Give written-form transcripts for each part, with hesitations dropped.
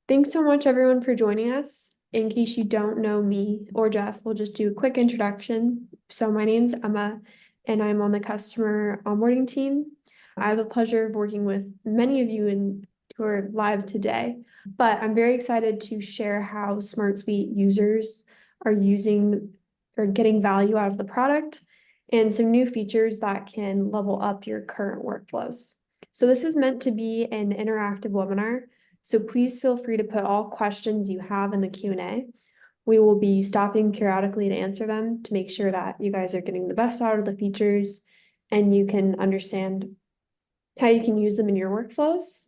Thanks so much, everyone, for joining us. In case you don't know me or Jeff, we'll just do a quick introduction. So my name's Emma, and I'm on the customer onboarding team. I have the pleasure of working with many of you who are live today, but I'm very excited to share how SmartSuite users are using or getting value out of the product and some new features that can level up your current workflows. So this is meant to be an interactive webinar. So please feel free to put all questions you have in the Q&A. We will be stopping periodically to answer them to make sure that you guys are getting the best out of the features and you can understand how you can use them in your workflows.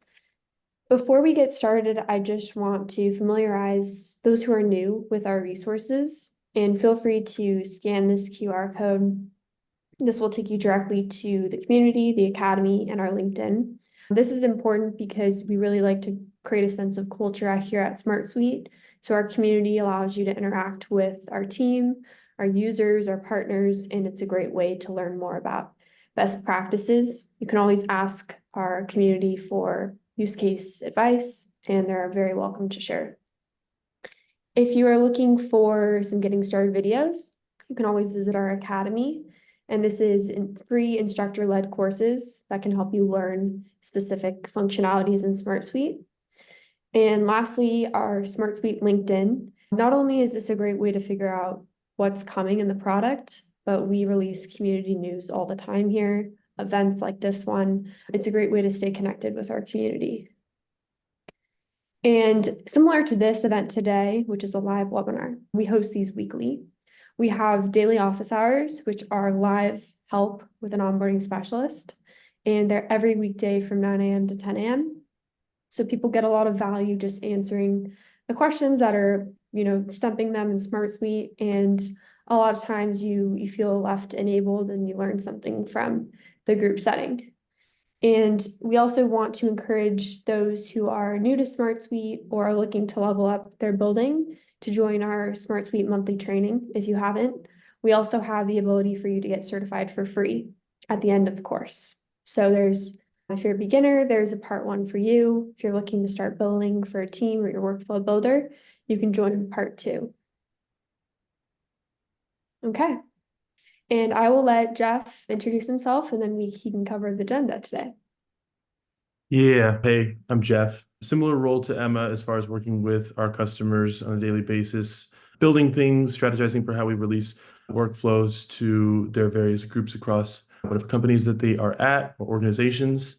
Before we get started, I just want to familiarize those who are new with our resources, and feel free to scan this QR code. This will take you directly to the community, the academy, and our LinkedIn. This is important because we really like to create a sense of culture here at SmartSuite. So our community allows you to interact with our team, our users, our partners, and it's a great way to learn more about best practices. You can always ask our community for use case advice, and they're very welcome to share. If you are looking for some getting started videos, you can always visit our academy. And this is free instructor-led courses that can help you learn specific functionalities in SmartSuite. And lastly, our SmartSuite LinkedIn. Not only is this a great way to figure out what's coming in the product, but we release community news all the time here, events like this one. It's a great way to stay connected with our community. And similar to this event today, which is a live webinar, we host these weekly. We have daily office hours, which are live help with an onboarding specialist, and they're every weekday from 9 a.m. to 10 a.m. So people get a lot of value just answering the questions that are, stumping them in SmartSuite, and a lot of times you feel left enabled and you learn something from the group setting. And we also want to encourage those who are new to SmartSuite or are looking to level up their building to join our SmartSuite monthly training if you haven't. We also have the ability for you to get certified for free at the end of the course. So if you're a beginner, there's a part 1 for you. If you're looking to start building for a team or your workflow builder, you can join part 2. Okay. And I will let Jeff introduce himself, and then he can cover the agenda today. Yeah. Hey, I'm Jeff. Similar role to Emma as far as working with our customers on a daily basis, building things, strategizing for how we release workflows to their various groups across whatever companies that they are at or organizations.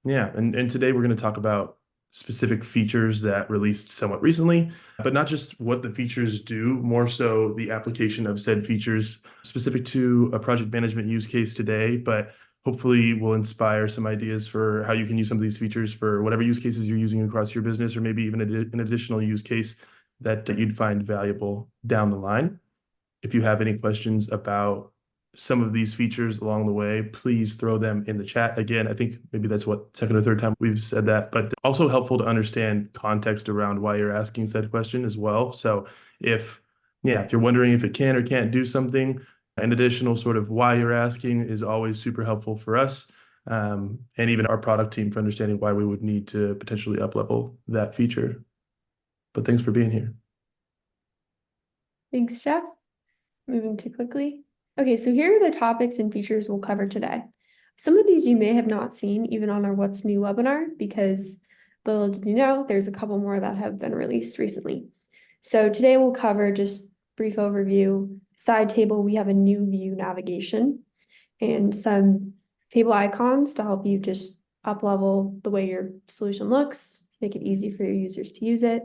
Yeah. And today we're going to talk about specific features that released somewhat recently, but not just what the features do, more so the application of said features specific to a project management use case today, but hopefully will inspire some ideas for how you can use some of these features for whatever use cases you're using across your business, or maybe even an additional use case that you'd find valuable down the line. If you have any questions about some of these features along the way, please throw them in the chat. Again, I think maybe that's what, second or third time we've said that, but also helpful to understand context around why you're asking said question as well. So if you're wondering if it can or can't do something, an additional sort of why you're asking is always super helpful for us, and even our product team for understanding why we would need to potentially up-level that feature. But thanks for being here. Thanks, Jeff. Moving too quickly. Okay, so here are the topics and features we'll cover today. Some of these you may have not seen even on our What's New webinar, because little did you know, there's a couple more that have been released recently. So today we'll cover just brief overview. Side table, we have a new view navigation and some table icons to help you just up-level the way your solution looks, make it easy for your users to use it.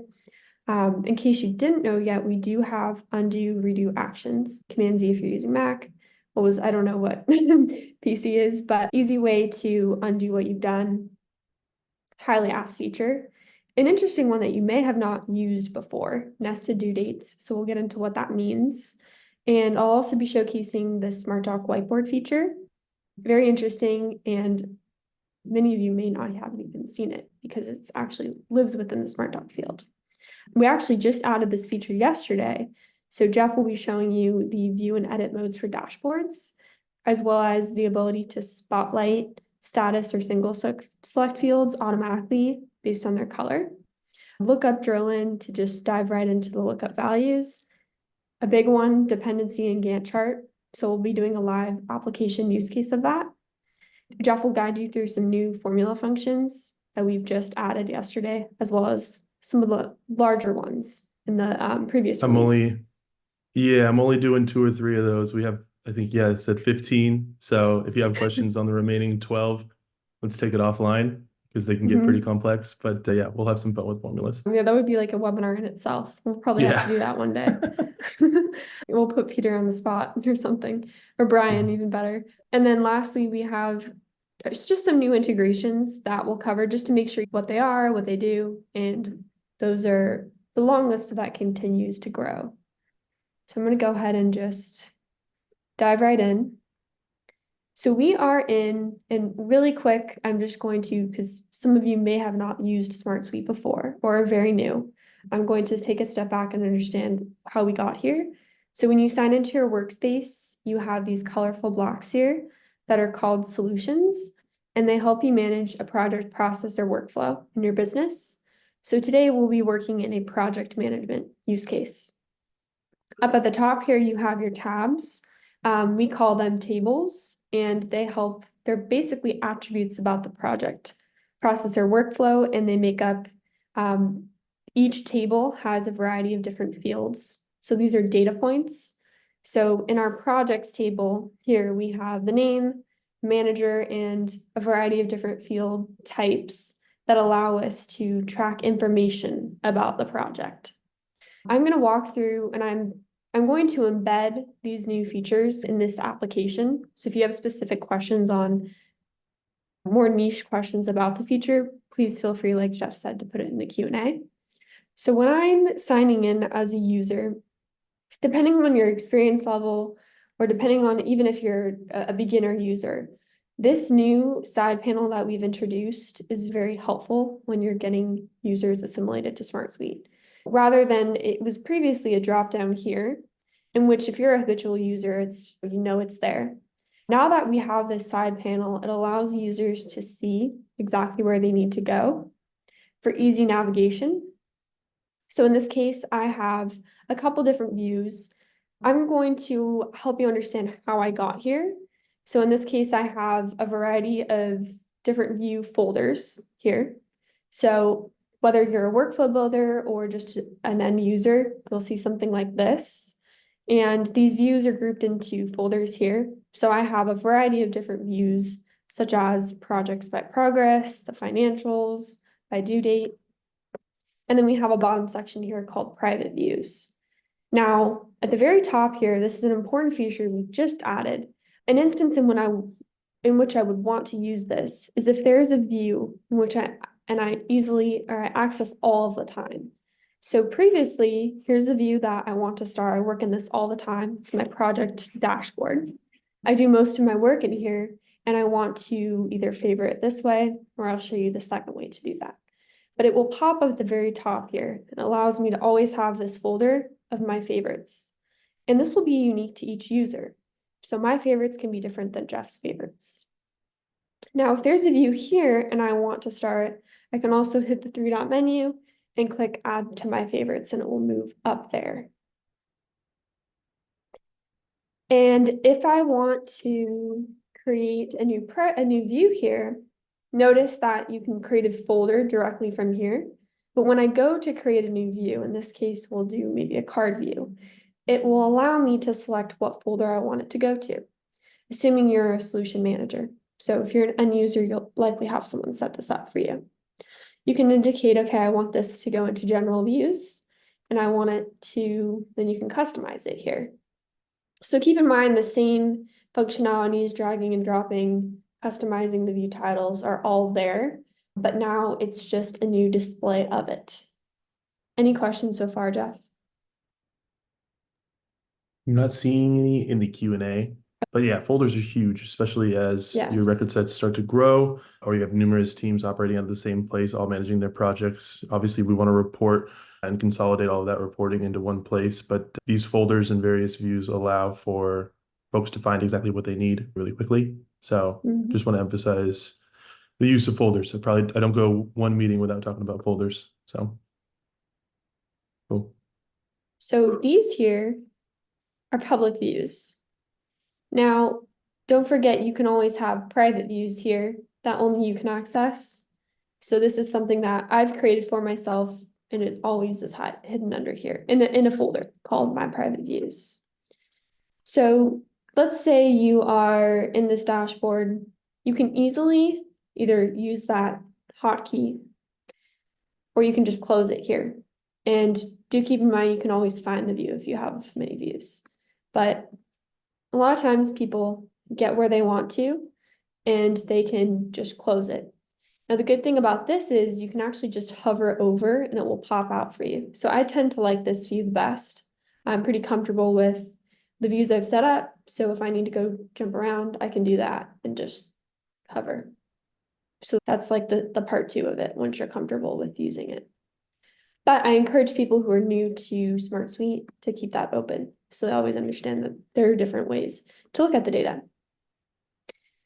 In case you didn't know yet, we do have undo, redo actions. Command Z if you're using Mac. I don't know what PC is, but easy way to undo what you've done. Highly asked feature. An interesting one that you may have not used before, nested due dates. So we'll get into what that means. And I'll also be showcasing the Smart Doc Whiteboard feature. Very interesting, and many of you may not have even seen it because it's actually lives within the Smart Doc field. We actually just added this feature yesterday. So Jeff will be showing you the view and edit modes for dashboards, as well as the ability to spotlight status or single select fields automatically based on their color. Lookup drill in to just dive right into the lookup values. A big one, dependency and Gantt chart. So we'll be doing a live application use case of that. Jeff will guide you through some new formula functions that we've just added yesterday, as well as some of the larger ones in the previous I'm release. I'm only doing 2 or 3 of those. We have, I think, yeah, it said 15. So if you have questions on the remaining 12, let's take it offline because they can get pretty complex. But yeah, we'll have some fun with formulas. Yeah, that would be like a webinar in itself. We'll probably have to do that one day. We'll put Peter on the spot or something, or Brian, even better. And then lastly, we have it's just some new integrations that we'll cover just to make sure what they are, what they do, and those are the long list of that continues to grow. So I'm going to go ahead and just dive right in. So we are in, and really quick, I'm just going to, because some of you may have not used SmartSuite before or are very new, I'm going to take a step back and understand how we got here. So when you sign into your workspace, you have these colorful blocks here that are called solutions, and they help you manage a project process or workflow in your business. So today we'll be working in a project management use case. Up at the top here, you have your tabs. We call them tables, and they're basically attributes about the project process or workflow, and they make up, each table has a variety of different fields. So these are data points. So in our projects table here, we have the name, manager, and a variety of different field types that allow us to track information about the project. I'm going to walk through and I'm going to embed these new features in this application. So if you have specific questions on more niche questions about the feature, please feel free, like Jeff said, to put it in the Q&A. So when I'm signing in as a user, depending on your experience level, or depending on even if you're a beginner user, this new side panel that we've introduced is very helpful when you're getting users assimilated to SmartSuite. Rather than it was previously a drop down here, in which if you're a habitual user, it's there. Now that we have this side panel, it allows users to see exactly where they need to go for easy navigation. So in this case, I have a couple different views. I'm going to help you understand how I got here. So in this case, I have a variety of different view folders here. So whether you're a workflow builder or just an end user, you'll see something like this. And these views are grouped into folders here. So I have a variety of different views, such as projects by progress, the financials, by due date. And then we have a bottom section here called private views. Now, at the very top here, this is an important feature we just added. An instance in which I would want to use this is if there is a view in which I access all of the time. So previously, here's the view that I want to start. I work in this all the time. It's my project dashboard. I do most of my work in here, and I want to either favorite this way, or I'll show you the second way to do that. But it will pop up at the very top here. It allows me to always have this folder of my favorites. And this will be unique to each user. So my favorites can be different than Jeff's favorites. Now, if there's a view here and I want to start, I can also hit the 3-dot menu and click add to my favorites, and it will move up there. And if I want to create a new view here, notice that you can create a folder directly from here. But when I go to create a new view, in this case, we'll do maybe a card view, it will allow me to select what folder I want it to go to, assuming you're a solution manager. So if you're an end user, you'll likely have someone set this up for you. You can indicate, okay, I want this to go into general views, and I want it to, then you can customize it here. So keep in mind the same functionalities, dragging and dropping, customizing the view titles are all there, but now it's just a new display of it. Any questions so far, Jeff? I'm not seeing any in the Q&A, but yeah, folders are huge, especially as your record sets start to grow, or you have numerous teams operating out of the same place, all managing their projects. Obviously, we want to report and consolidate all of that reporting into one place, but these folders and various views allow for folks to find exactly what they need really quickly. So just want to emphasize the use of folders. I don't go one meeting without talking about folders. So So these here are public views. Now, don't forget you can always have private views here that only you can access. So this is something that I've created for myself, and it always is hidden under here in a folder called My Private Views. So let's say you are in this dashboard. You can easily either use that hotkey or you can just close it here. And do keep in mind, you can always find the view if you have many views. But a lot of times people get where they want to and they can just close it. Now, the good thing about this is you can actually just hover over and it will pop out for you. So I tend to like this view the best. I'm pretty comfortable with the views I've set up. So if I need to go jump around, I can do that and just hover. So that's like the part 2 of it once you're comfortable with using it. But I encourage people who are new to SmartSuite to keep that open so they always understand that there are different ways to look at the data.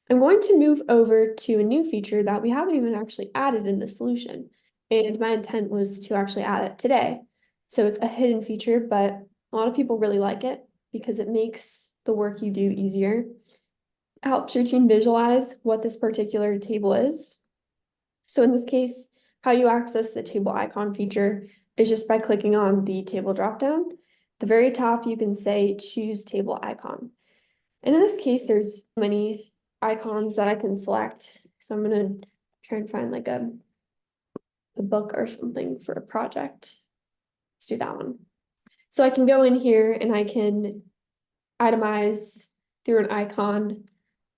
I'm going to move over to a new feature that we haven't even actually added in the solution. And my intent was to actually add it today. So it's a hidden feature, but a lot of people really like it because it makes the work you do easier. It helps your team visualize what this particular table is. So in this case, how you access the table icon feature is just by clicking on the table dropdown. At the very top, you can say choose table icon. And in this case, there's many icons that I can select. So I'm gonna try and find like a book or something for a project. Let's do that one. So I can go in here and I can itemize through an icon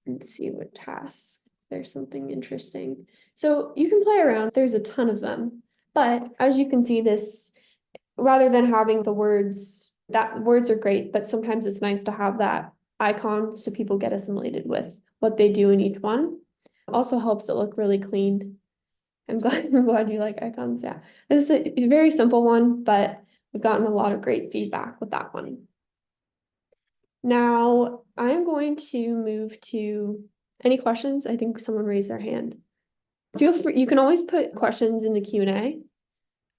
and see what tasks. There's something interesting. So you can play around, there's a ton of them. But as you can see this, rather than having the words, that words are great, but sometimes it's nice to have that icon so people get assimilated with what they do in each one. Also helps it look really clean. I'm glad you like icons. Yeah, this is a very simple one, but we've gotten a lot of great feedback with that one. Now I'm going to move to any questions. I think someone raised their hand. Feel free, you can always put questions in the Q&A,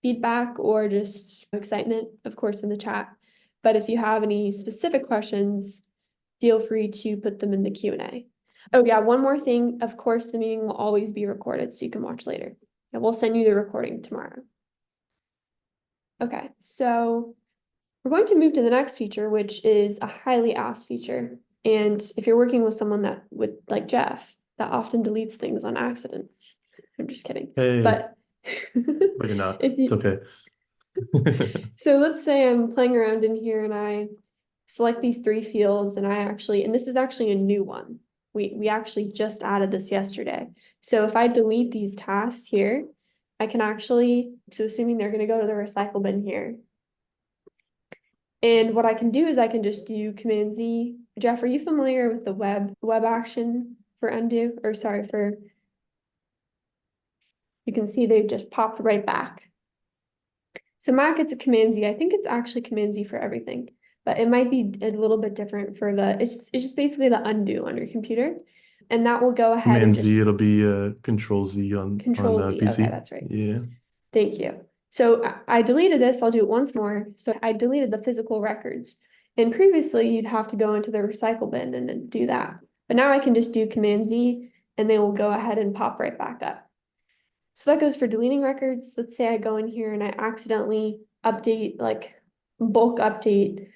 feedback or just excitement, of course, in the chat. But if you have any specific questions, feel free to put them in the Q&A. Oh yeah, one more thing. Of course, the meeting will always be recorded so you can watch later. And we'll send you the recording tomorrow. Okay, so we're going to move to the next feature, which is a highly asked feature. And if you're working with someone that would like Jeff, that often deletes things on accident. I'm just kidding. Hey, but but you're not. It's okay. So let's say I'm playing around in here and I select these 3 fields and and this is actually a new one. We actually just added this yesterday. So if I delete these tasks here, I can actually, so assuming they're going to go to the recycle bin here. And what I can do is I can just do Command Z. Jeff, are you familiar with the web action for undo? Or sorry, you can see they've just popped right back. So Mac, it's a Command Z. I think it's actually Command Z for everything, but it might be a little bit different for it's just basically the undo on your computer. And that will go ahead and Command just Z, it'll be Control Z on Control Z. PC. Okay, that's right. Yeah. Thank you. So I deleted this. I'll do it once more. So I deleted the physical records. And previously, you'd have to go into the recycle bin and then do that. But now I can just do Command Z, and they will go ahead and pop right back up. So that goes for deleting records. Let's say I go in here and I accidentally update, like bulk update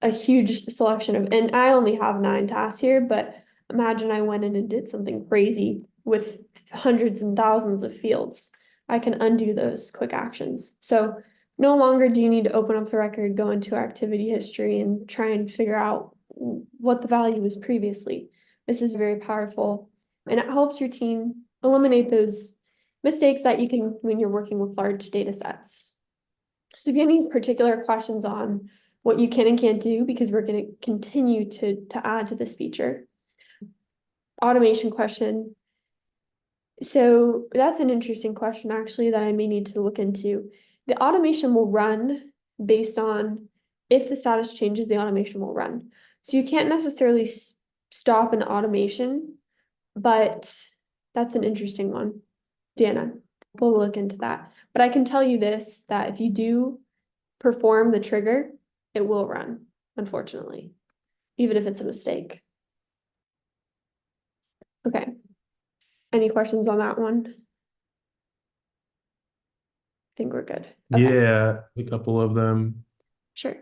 a huge selection of, and I only have 9 tasks here, but imagine I went in and did something crazy with hundreds and thousands of fields. I can undo those quick actions. So no longer do you need to open up the record, go into activity history and try and figure out what the value was previously. This is very powerful and it helps your team eliminate those mistakes that you can when you're working with large data sets. So if you have any particular questions on what you can and can't do, because we're going to continue to add to this feature. Automation question. So that's an interesting question, actually, that I may need to look into. The automation will run based on if the status changes, the automation will run. So you can't necessarily stop an automation, but that's an interesting one. Dana, we'll look into that. But I can tell you this, that if you do perform the trigger, it will run, unfortunately, even if it's a mistake. Okay. Any questions on that one? I think we're good. Okay, Yeah, a couple of them. sure.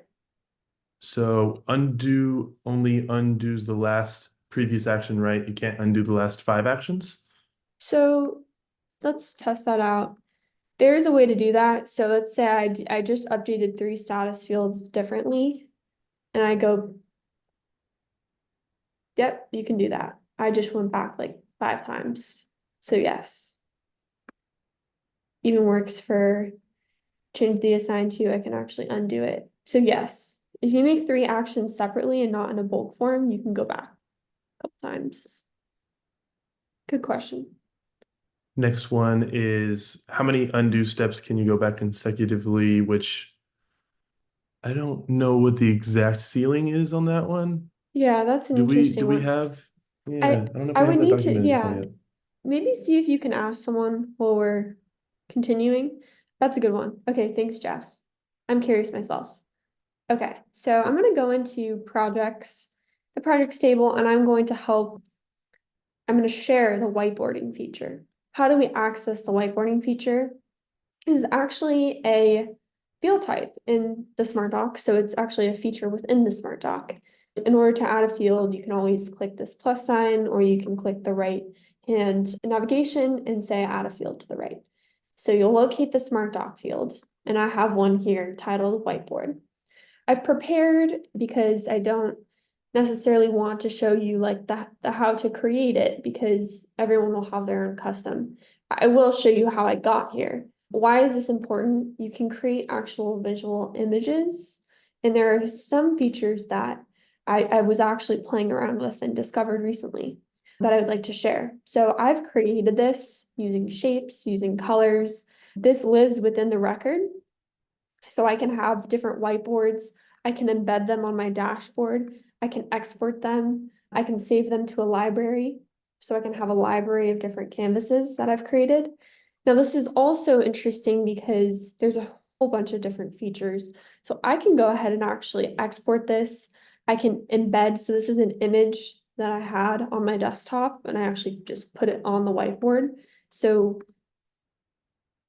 So undo only undoes the last previous action, right? You can't undo the last 5 actions. So let's test that out. There is a way to do that. So let's say I just updated 3 status fields differently, and I go, yep, you can do that. I just went back like 5 times. So yes, even works for change the assigned to, I can actually undo it. So yes, if you make 3 actions separately and not in a bulk form, you can go back a couple times. Good question. Next one is how many undo steps can you go back consecutively, which I don't know what the exact ceiling is on that one. Yeah, that's an Do we interesting one. have? Yeah, I I don't know if I we have would that need to, documented yeah, yet. maybe see if you can ask someone while we're continuing. That's a good one. Okay, thanks, Jeff. I'm curious myself. Okay, so I'm gonna go into projects, the projects table, and I'm going to share the whiteboarding feature. How do we access the whiteboarding feature? This is actually a field type in the Smart Doc, so it's actually a feature within the Smart Doc. In order to add a field, you can always click this plus sign, or you can click the right hand navigation and say add a field to the right. So you'll locate the Smart Doc field, and I have one here titled Whiteboard. I've prepared because I don't necessarily want to show you like the how to create it because everyone will have their own custom. I will show you how I got here. Why is this important? You can create actual visual images, and there are some features that I was actually playing around with and discovered recently that I would like to share. So I've created this using shapes, using colors. This lives within the record. So I can have different whiteboards. I can embed them on my dashboard. I can export them. I can save them to a library. So I can have a library of different canvases that I've created. Now, this is also interesting because there's a whole bunch of different features. So I can go ahead and actually export this. I can embed. So this is an image that I had on my desktop, and I actually just put it on the whiteboard. So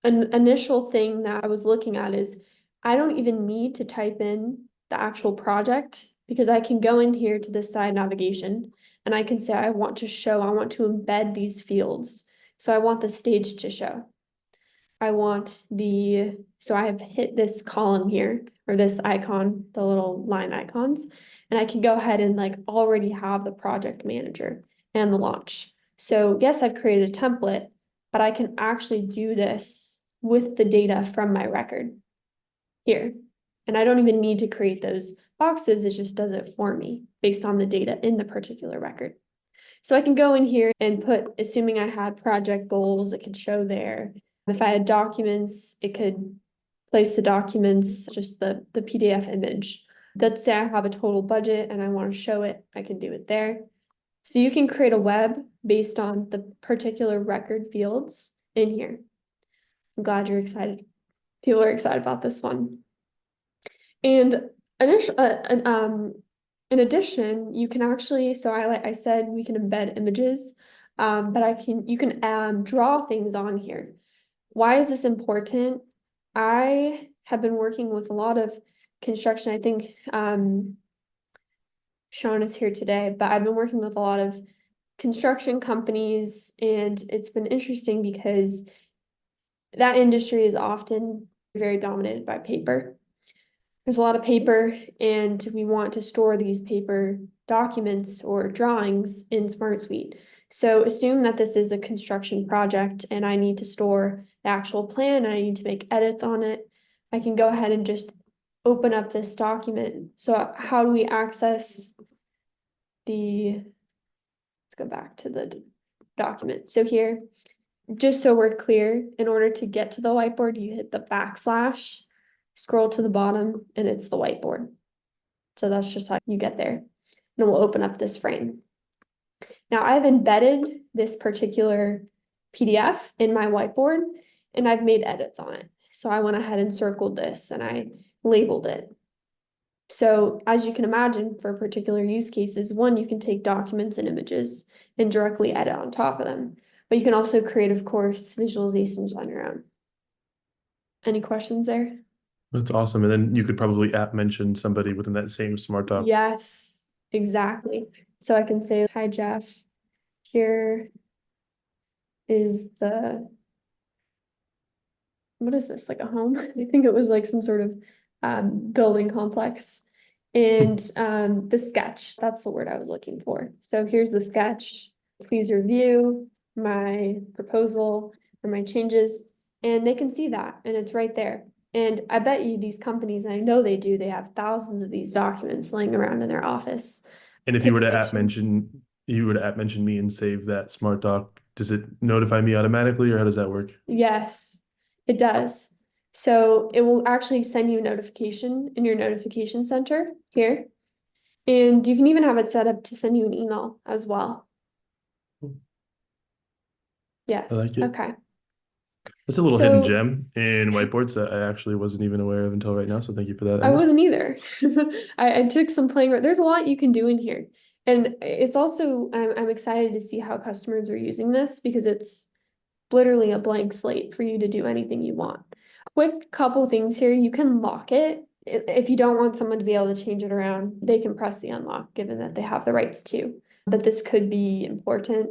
an initial thing that I was looking at is I don't even need to type in the actual project because I can go in here to this side navigation and I can say I want to embed these fields. So I want the stage to show. So I have hit this column here or this icon, the little line icons, and I can go ahead and like already have the project manager and the launch. So yes, I've created a template, but I can actually do this with the data from my record here. And I don't even need to create those boxes, it just does it for me based on the data in the particular record. So I can go in here and put, assuming I had project goals, it could show there. If I had documents, it could place the documents, just the PDF image. Let's say I have a total budget and I want to show it, I can do it there. So you can create a web based on the particular record fields in here. I'm glad you're excited. People are excited about this one. And in addition, you can actually, so I said we can embed images, but you can draw things on here. Why is this important? I have been working with a lot of construction. I think Sean is here today, but I've been working with a lot of construction companies, and it's been interesting because that industry is often very dominated by paper. There's a lot of paper, and we want to store these paper documents or drawings in SmartSuite. So assume that this is a construction project and I need to store the actual plan and I need to make edits on it. I can go ahead and just open up this document. So how do we access let's go back to the document. So here, just so we're clear, in order to get to the whiteboard, you hit the backslash, scroll to the bottom, and it's the whiteboard. So that's just how you get there. And it will open up this frame. Now I've embedded this particular PDF in my whiteboard and I've made edits on it. So I went ahead and circled this and I labeled it. So as you can imagine, for particular use cases, one, you can take documents and images and directly edit on top of them. But you can also create, of course, visualizations on your own. Any questions there? That's awesome. And then you could probably app mention somebody within that same smart doc. Yes, exactly. So I can say, hi, Jeff. Here is what is this, like a home? I think it was like some sort of building complex. And the sketch, that's the word I was looking for. So here's the sketch. Please review my proposal or my changes. And they can see that, and it's right there. And I bet you these companies, I know they do, they have thousands of these documents laying around in their office. And if Take a picture. you were to app mention me and save that smart doc, does it notify me automatically or how does that work? Yes, it does. So it will actually send you a notification in your notification center here. And you can even have it set up to send you an email as well. I Yes, like it. okay. That's a little hidden So gem in whiteboards that I actually wasn't even aware of until right now. So thank you for that, I Emma. wasn't either. I took some playing. There's a lot you can do in here. And it's also, I'm excited to see how customers are using this because it's literally a blank slate for you to do anything you want. Quick couple things here. You can lock it. If you don't want someone to be able to change it around, they can press the unlock, given that they have the rights to. But this could be important.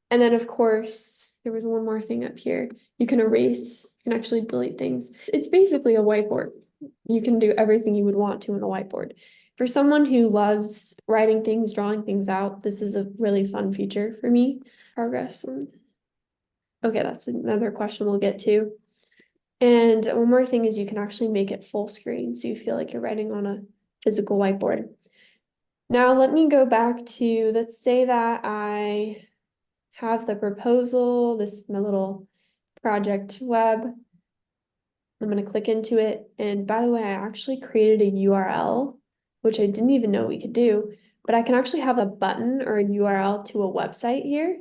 And then, of course, there was one more thing up here. You can erase, you can actually delete things. It's basically a whiteboard. You can do everything you would want to in a whiteboard. For someone who loves writing things, drawing things out, this is a really fun feature for me. Progress. Okay, that's another question we'll get to. And one more thing is you can actually make it full screen, so you feel like you're writing on a physical whiteboard. Now let me go back to, let's say that I have the proposal, this is my little project web. I'm going to click into it. And by the way, I actually created a URL, which I didn't even know we could do, but I can actually have a button or a URL to a website here.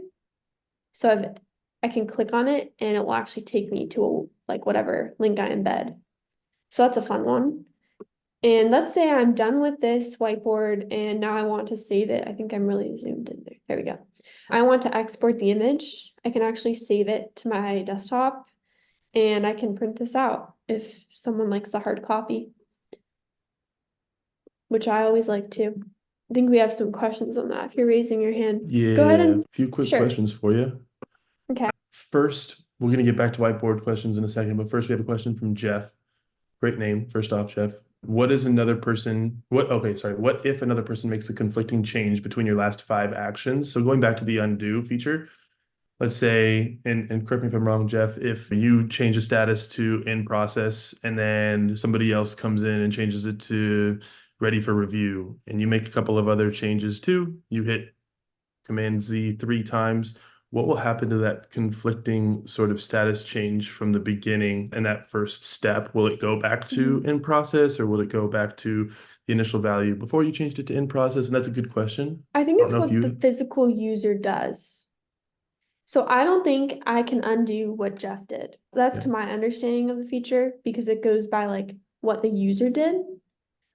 So I can click on it and it will actually take me to like whatever link I embed. So that's a fun one. And let's say I'm done with this whiteboard and now I want to save it. I think I'm really zoomed in there. There we go. I want to export the image. I can actually save it to my desktop and I can print this out if someone likes the hard copy, which I always like to. I think we have some questions on that. If you're raising your hand, go ahead Yeah, and a few quick sure. questions for you. Okay. First, we're going to get back to whiteboard questions in a second, but first we have a question from Jeff. Great name, first off, Jeff. What if another person makes a conflicting change between your last 5 actions? So going back to the undo feature, let's say, and correct me if I'm wrong, Jeff, if you change a status to in process and then somebody else comes in and changes it to ready for review, and you make a couple of other changes too, you hit Command Z 3 times, what will happen to that conflicting sort of status change from the beginning and that first step? Will it go back to in process or will it go back to the initial value before you changed it to in process? And that's a good question. I think I it's don't know if what the you, physical user does. So I don't think I can undo what Jeff did. That's yeah, to my understanding of the feature because it goes by like what the user did.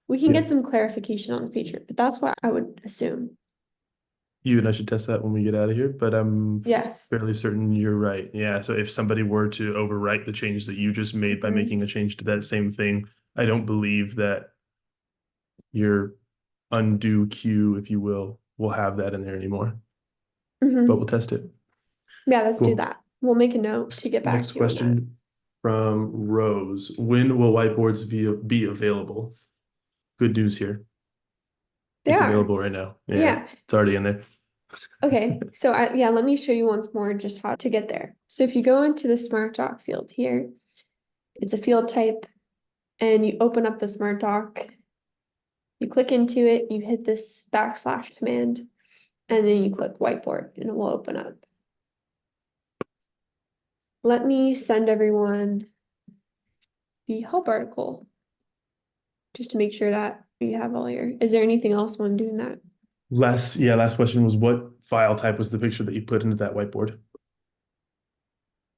We can yeah, get some clarification on the feature, but that's what I would assume. you and I should test that when we get out of here, but I'm Yes. fairly certain you're right. Yeah. So if somebody were to overwrite the change that you just made by Mhm. making a change to that same thing, I don't believe that your undo queue, if you will have that in there anymore, but we'll Mhm. test it. Yeah, let's do Cool. that. We'll make a note to get back Next to you on that. question from Rose. When will whiteboards be available? Good news here. They It's are. available right now. Yeah, Yeah. it's already in there. Okay. So yeah, let me show you once more just how to get there. So if you go into the Smart Doc field here, it's a field type and you open up the Smart Doc, you click into it, you hit this backslash command, and then you click whiteboard and it will open up. Let me send everyone the help article just to make sure that you have all your, is there anything else when doing that? Last question was what file type was the picture that you put into that whiteboard?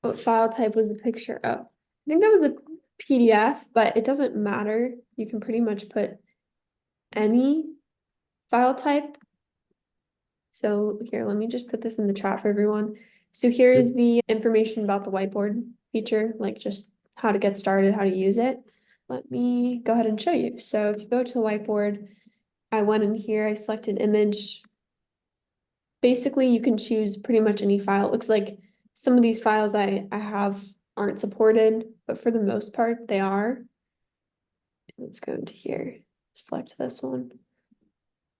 What file type was the picture of? I think that was a PDF, but it doesn't matter. You can pretty much put any file type. So here, let me just put this in the chat for everyone. So here is the information about the whiteboard feature, like just how to get started, how to use it. Let me go ahead and show you. So if you go to the whiteboard, I went in here, I selected image. Basically, you can choose pretty much any file. It looks like some of these files I have aren't supported, but for the most part, they are. Let's go into here, select this one.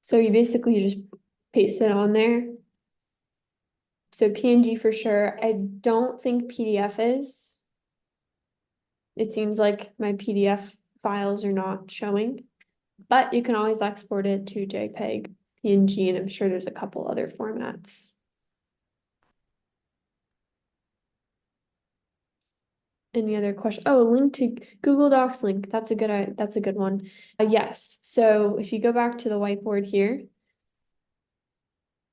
So you basically just paste it on there. So PNG for sure. I don't think PDF is. It seems like my PDF files are not showing, but you can always export it to JPEG, PNG, and I'm sure there's a couple other formats. Any other question? Oh, link to Google Docs link. That's a good one. Yes. So if you go back to the whiteboard here.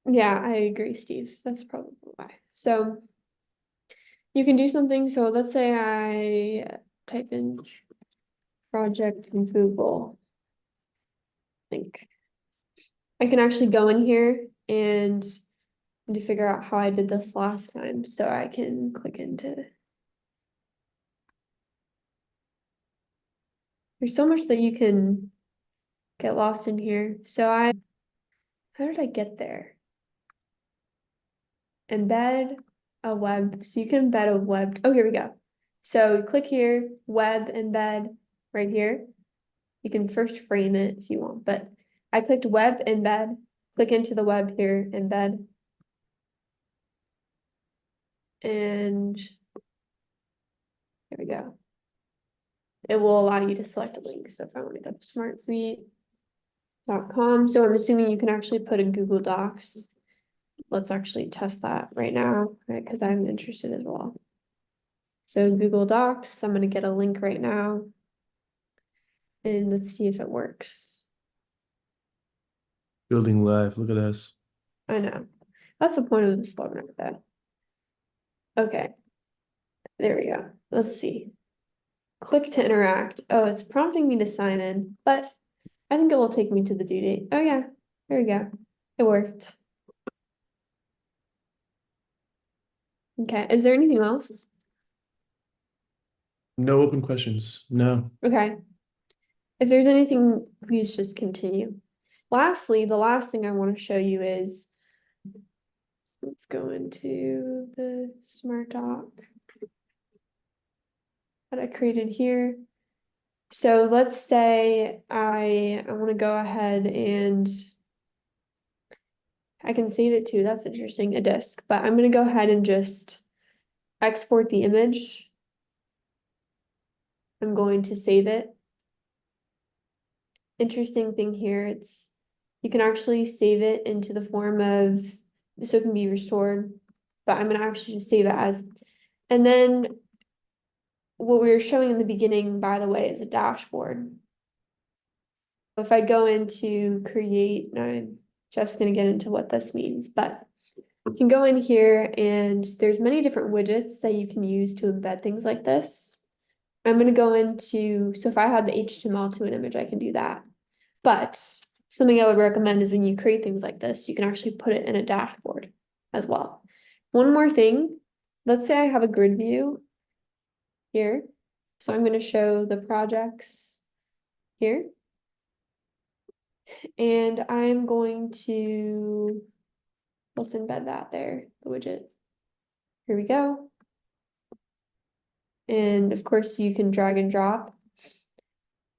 Yeah, I agree, Steve. That's probably why. So you can do something. So let's say I type in project in Google. I think I can actually go in here and to figure out how I did this last time. So I can click into. There's so much that you can get lost in here. So how did I get there? Embed a web. So you can embed a web. Oh, here we go. So click here, web embed right here. You can first frame it if you want, but I clicked web embed, click into the web here, embed. And there we go. It will allow you to select a link. So if I want to go to SmartSuite.com, so I'm assuming you can actually put in Google Docs. Let's actually test that right now, right? Because I'm interested as well. So Google Docs, I'm going to get a link right now. And let's see if it works. Building live. Look at us. I know. That's the point of this webinar, though. Okay. There we go. Let's see. Click to interact. Oh, it's prompting me to sign in, but I think it will take me to the due date. Oh yeah, there we go. It worked. Okay, is there anything else? No open questions. No. Okay. If there's anything, please just continue. Lastly, the last thing I want to show you is, let's go into the Smart Doc that I created here. So let's say I want to go ahead and I can save it too. That's interesting, a disk, but I'm going to go ahead and just export the image. I'm going to save it. Interesting thing here, you can actually save it into the form of, so it can be restored, but I'm gonna actually just save it as, and then what we were showing in the beginning, by the way, is a dashboard. If I go into create, now Jeff's gonna get into what this means, but you can go in here and there's many different widgets that you can use to embed things like this. I'm gonna go into, so if I had the HTML to an image, I can do that. But something I would recommend is when you create things like this, you can actually put it in a dashboard as well. One more thing, let's say I have a grid view here. So I'm going to show the projects here. And I'm going to, let's embed that there, the widget. Here we go. And of course you can drag and drop.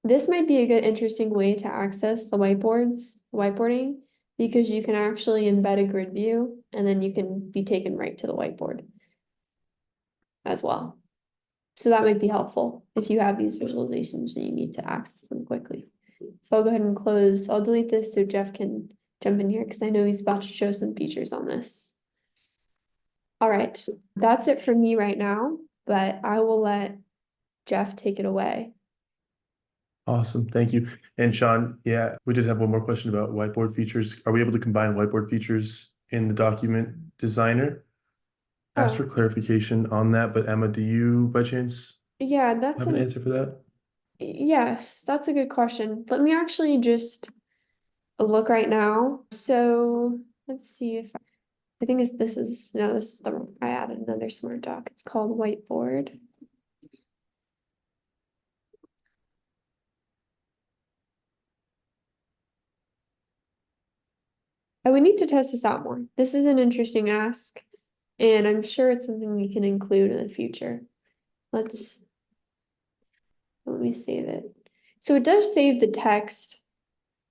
This might be a good, interesting way to access the whiteboarding, because you can actually embed a grid view and then you can be taken right to the whiteboard as well. So that might be helpful if you have these visualizations and you need to access them quickly. So I'll go ahead and close. I'll delete this so Jeff can jump in here because I know he's about to show some features on this. All right, that's it for me right now, but I will let Jeff take it away. Awesome. Thank you. And Sean, yeah, we did have one more question about whiteboard features. Are we able to combine whiteboard features in the document designer? Ask for clarification on that, but Emma, do you by chance? Yeah, Have an answer for that? yes, that's a good question. Let me actually just look right now. So let's see if I think this is no, this is the I added another smart doc. It's called Whiteboard. I would need to test this out more. This is an interesting ask, and I'm sure it's something we can include in the future. Let me save it. So it does save the text.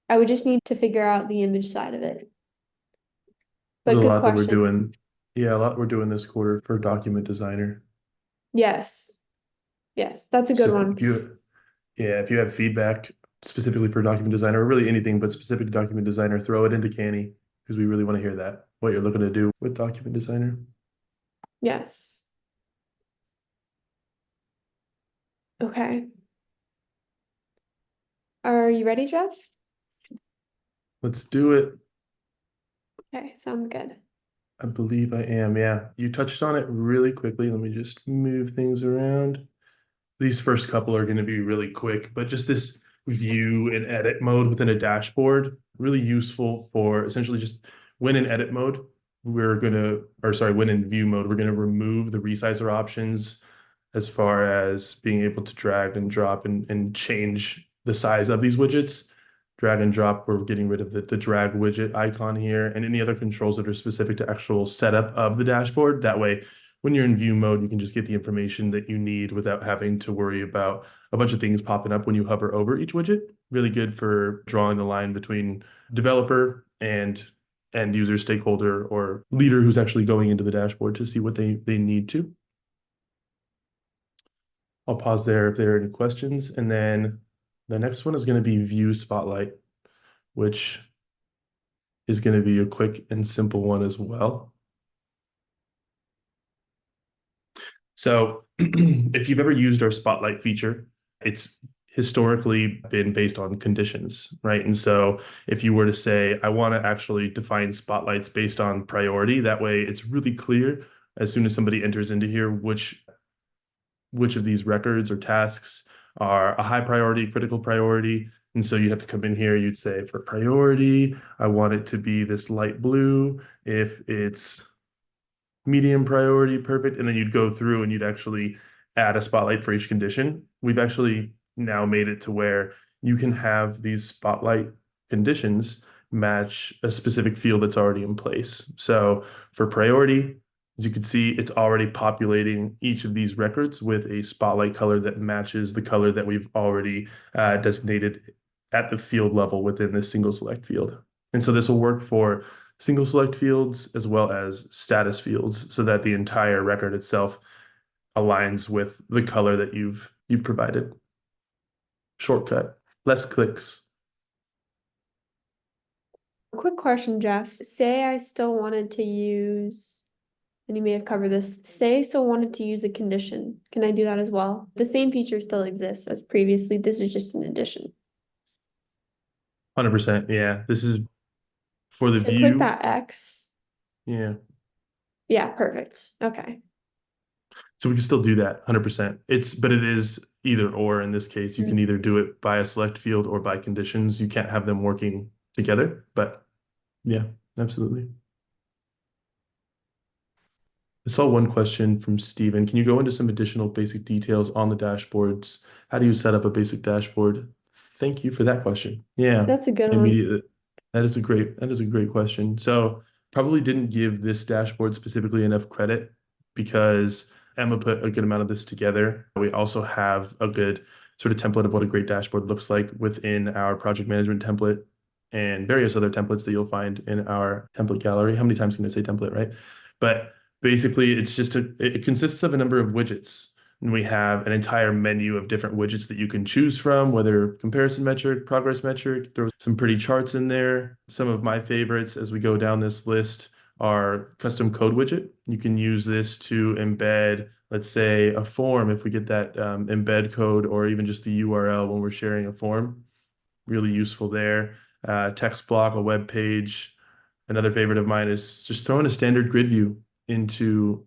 I would just need to figure out the image side of it. There's But a good lot that we're question. doing. Yeah, a lot we're doing this quarter for Document Designer. Yes. Yes, that's a good So one. if you, yeah, if you have feedback specifically for Document Designer, or really anything but specific to Document Designer, throw it into Canny because we really want to hear that, what you're looking to do with Document Designer. Yes. Okay. Are you ready, Jeff? Let's do it. Okay, sounds good. I believe I am. Yeah, you touched on it really quickly. Let me just move things around. These first couple are going to be really quick, but just this view and edit mode within a dashboard, really useful for essentially just when in edit mode, when in view mode, we're going to remove the resizer options as far as being able to drag and drop and change the size of these widgets. Drag and drop, we're getting rid of the drag widget icon here and any other controls that are specific to actual setup of the dashboard. That way, when you're in view mode, you can just get the information that you need without having to worry about a bunch of things popping up when you hover over each widget. Really good for drawing the line between developer and end user stakeholder or leader who's actually going into the dashboard to see what they need to. I'll pause there if there are any questions. And then the next one is going to be View Spotlight, which is going to be a quick and simple one as well. So if you've ever used our Spotlight feature, it's historically been based on conditions, right? And so if you were to say, I want to actually define spotlights based on priority, that way it's really clear as soon as somebody enters into here, which of these records or tasks are a high priority, critical priority. And so you'd have to come in here, you'd say for priority, I want it to be this light blue. If it's medium priority, perfect. And then you'd go through and you'd actually add a spotlight for each condition. We've actually now made it to where you can have these spotlight conditions match a specific field that's already in place. So for priority, as you can see, it's already populating each of these records with a spotlight color that matches the color that we've already designated at the field level within this single select field. And so this will work for single select fields as well as status fields so that the entire record itself aligns with the color that you've provided. Shortcut, less clicks. Quick question, Jeff. Say I still wanted to use, and you may have covered this, say I still wanted to use a condition. Can I do that as well? The same feature still exists as previously. This is just an addition. 100%. Yeah. This is for the So click view. that X. Yeah. Yeah, perfect. Okay. So we can still do that 100%. But it is either or in this case. You can either do it by a select field or by conditions. You can't have them working together, but yeah, absolutely. I saw one question from Steven. Can you go into some additional basic details on the dashboards? How do you set up a basic dashboard? Thank you for that question. Yeah, That's a good one. immediately. That is a great question. So probably didn't give this dashboard specifically enough credit because Emma put a good amount of this together. We also have a good sort of template of what a great dashboard looks like within our project management template and various other templates that you'll find in our template gallery. How many times can I say template, right? But basically, it consists of a number of widgets. And we have an entire menu of different widgets that you can choose from, whether comparison metric, progress metric, throw some pretty charts in there. Some of my favorites as we go down this list are custom code widget. You can use this to embed, let's say, a form if we get that embed code or even just the URL when we're sharing a form. Really useful there. Text block, a web page. Another favorite of mine is just throwing a standard grid view into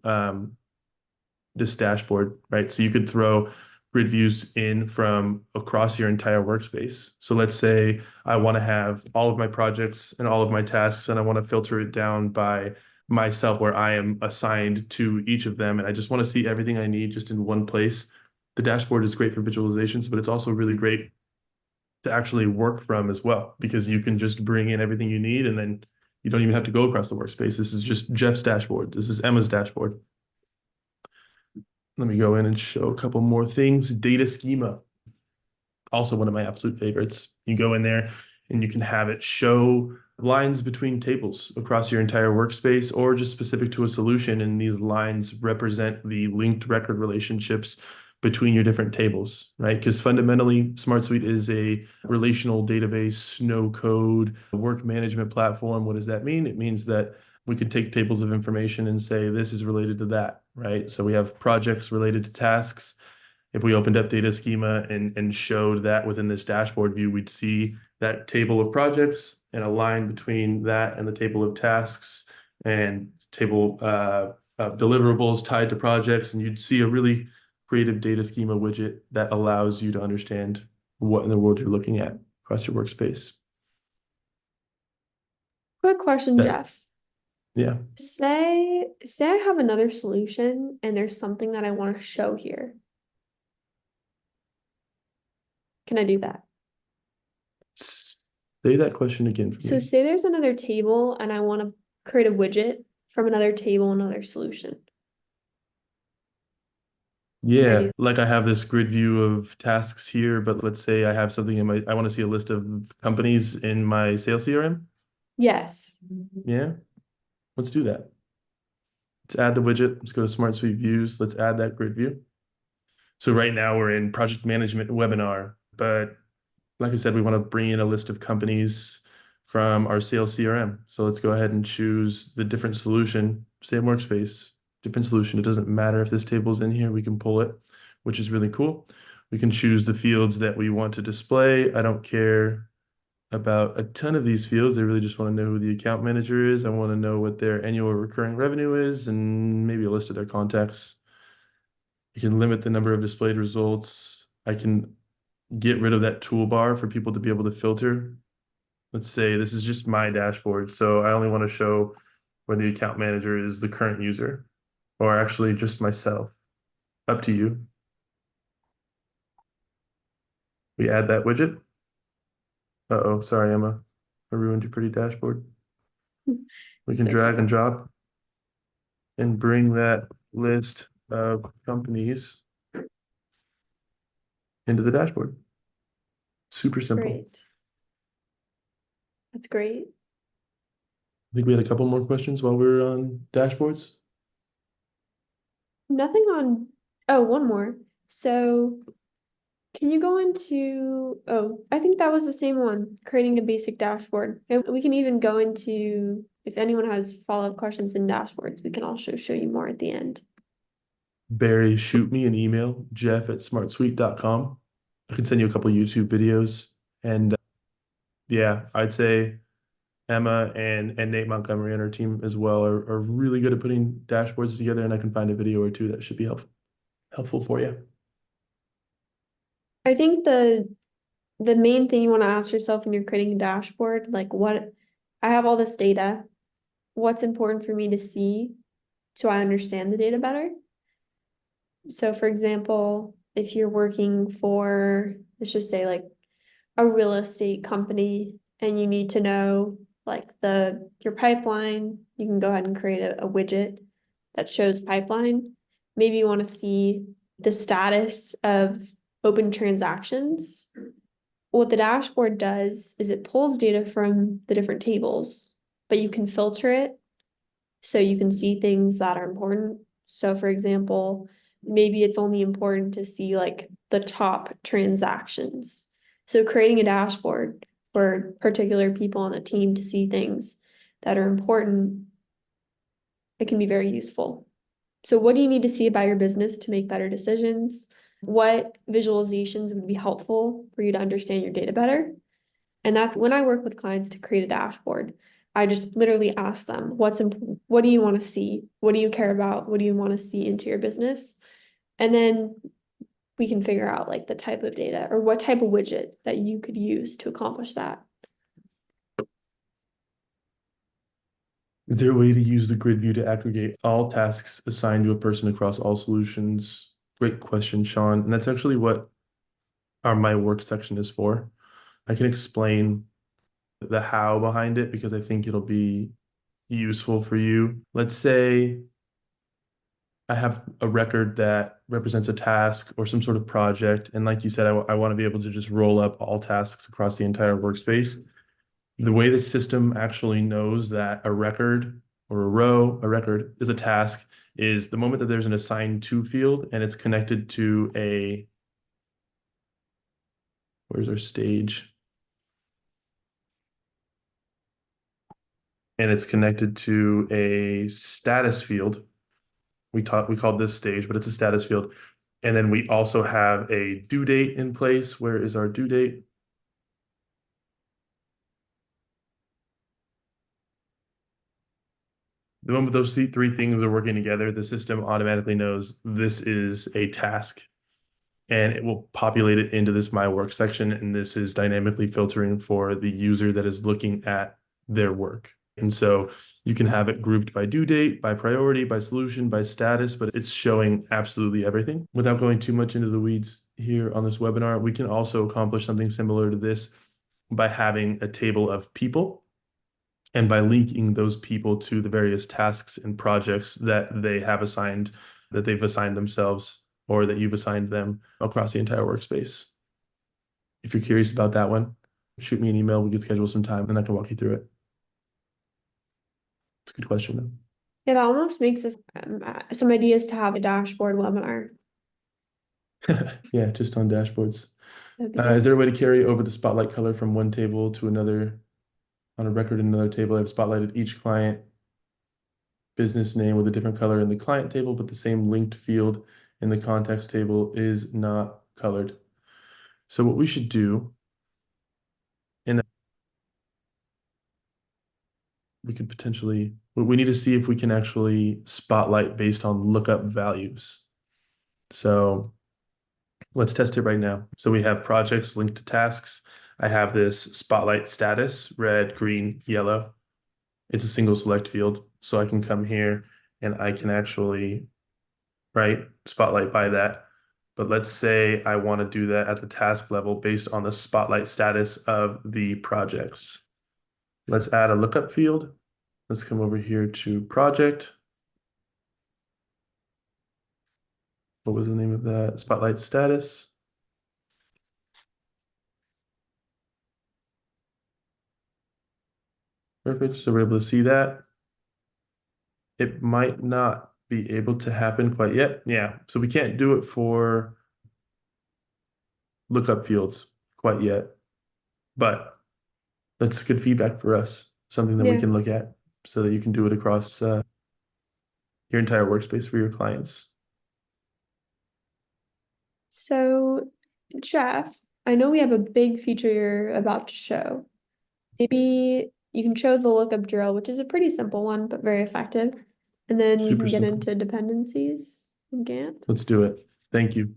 this dashboard, right? So you could throw grid views in from across your entire workspace. So let's say I want to have all of my projects and all of my tasks, and I want to filter it down by myself where I am assigned to each of them. And I just want to see everything I need just in one place. The dashboard is great for visualizations, but it's also really great to actually work from as well, because you can just bring in everything you need and then you don't even have to go across the workspace. This is just Jeff's dashboard. This is Emma's dashboard. Let me go in and show a couple more things. Data schema, also one of my absolute favorites. You go in there and you can have it show lines between tables across your entire workspace or just specific to a solution. And these lines represent the linked record relationships between your different tables, right? Because fundamentally, SmartSuite is a relational database, no code, work management platform. What does that mean? It means that we could take tables of information and say, this is related to that, right? So we have projects related to tasks. If we opened up data schema and showed that within this dashboard view, we'd see that table of projects and a line between that and the table of tasks and table of deliverables tied to projects. And you'd see a really creative data schema widget that allows you to understand what in the world you're looking at across your workspace. Quick question, That, Jeff. yeah. Say I have another solution and there's something that I want to show here. Can I do that? Say that question again for So me. say there's another table and I want to create a widget from another table, another solution. Can I Yeah, do? like I have this grid view of tasks here, but let's say I have something in I want to see a list of companies in my sales CRM. Yes. Yeah, let's do that. Let's add the widget. Let's go to SmartSuite views. Let's add that grid view. So right now we're in project management webinar, but like I said, we want to bring in a list of companies from our sales CRM. So let's go ahead and choose the different solution, same workspace, different solution. It doesn't matter if this table's in here, we can pull it, which is really cool. We can choose the fields that we want to display. I don't care about a ton of these fields. I really just want to know who the account manager is. I want to know what their annual recurring revenue is and maybe a list of their contacts. You can limit the number of displayed results. I can get rid of that toolbar for people to be able to filter. Let's say this is just my dashboard, so I only want to show where the account manager is the current user, or actually just myself. Up to you. We add that widget. Uh-oh, sorry, Emma. I ruined your pretty dashboard. We can It's drag okay. and drop and bring that list of companies into the dashboard. Super simple. Great. That's great. I think we had a couple more questions while we were on dashboards. Nothing on, oh, one more. So can you go into, oh, I think that was the same one, creating a basic dashboard. And we can even go into, if anyone has follow-up questions in dashboards, we can also show you more at the end. Barry, shoot me an email, jeff@smartsuite.com. I can send you a couple YouTube videos. And yeah, I'd say Emma and Nate Montgomery and our team as well are really good at putting dashboards together, and I can find a video or two that should be helpful for you. I think the main thing you want to ask yourself when you're creating a dashboard, like what, I have all this data, what's important for me to see so I understand the data better? So for example, if you're working for, let's just say like a real estate company and you need to know like your pipeline, you can go ahead and create a widget that shows pipeline. Maybe you want to see the status of open transactions. What the dashboard does is it pulls data from the different tables, but you can filter it so you can see things that are important. So for example, maybe it's only important to see like the top transactions. So creating a dashboard for particular people on the team to see things that are important, it can be very useful. So what do you need to see about your business to make better decisions? What visualizations would be helpful for you to understand your data better? And that's when I work with clients to create a dashboard. I just literally ask them, what do you want to see? What do you care about? What do you want to see into your business? And then we can figure out like the type of data or what type of widget that you could use to accomplish that. Is there a way to use the grid view to aggregate all tasks assigned to a person across all solutions? Great question, Sean. And that's actually what our My Work section is for. I can explain the how behind it because I think it'll be useful for you. Let's say I have a record that represents a task or some sort of project. And like you said, I want to be able to just roll up all tasks across the entire workspace. The way the system actually knows that a record or a record is a task is the moment that there's an assigned to field and it's connected to where's our stage? And it's connected to a status field. We called this stage, but it's a status field. And then we also have a due date in place. Where is our due date? The moment those three things are working together, the system automatically knows this is a task and it will populate it into this My Work section. And this is dynamically filtering for the user that is looking at their work. And so you can have it grouped by due date, by priority, by solution, by status, but it's showing absolutely everything. Without going too much into the weeds here on this webinar, we can also accomplish something similar to this by having a table of people and by linking those people to the various tasks and projects that they've assigned themselves or that you've assigned them across the entire workspace. If you're curious about that one, shoot me an email. We can schedule some time and I can walk you through it. It's a good question, though. Yeah, that almost makes us some ideas to have a dashboard webinar. Yeah, just on dashboards. That'd be good. Is there a way to carry over the spotlight color from one table to another on a record in another table? I've spotlighted each client business name with a different color in the client table, but the same linked field in the context table is not colored. So what we should do, we could potentially, we need to see if we can actually spotlight based on lookup values. So let's test it right now. So we have projects linked to tasks. I have this spotlight status, red, green, yellow. It's a single select field. So I can come here and I can actually, spotlight by that. But let's say I want to do that at the task level based on the spotlight status of the projects. Let's add a lookup field. Let's come over here to project. What was the name of that? Spotlight status. Perfect. So we're able to see that. It might not be able to happen quite yet. Yeah. So we can't do it for lookup fields quite yet. But that's good feedback for us. Something that we Yeah. can look at so that you can do it across your entire workspace for your clients. So, Jeff, I know we have a big feature you're about to show. Maybe you can show the lookup drill, which is a pretty simple one, but very effective. And then we Super can get simple. into dependencies in Gantt. Let's do it. Thank you.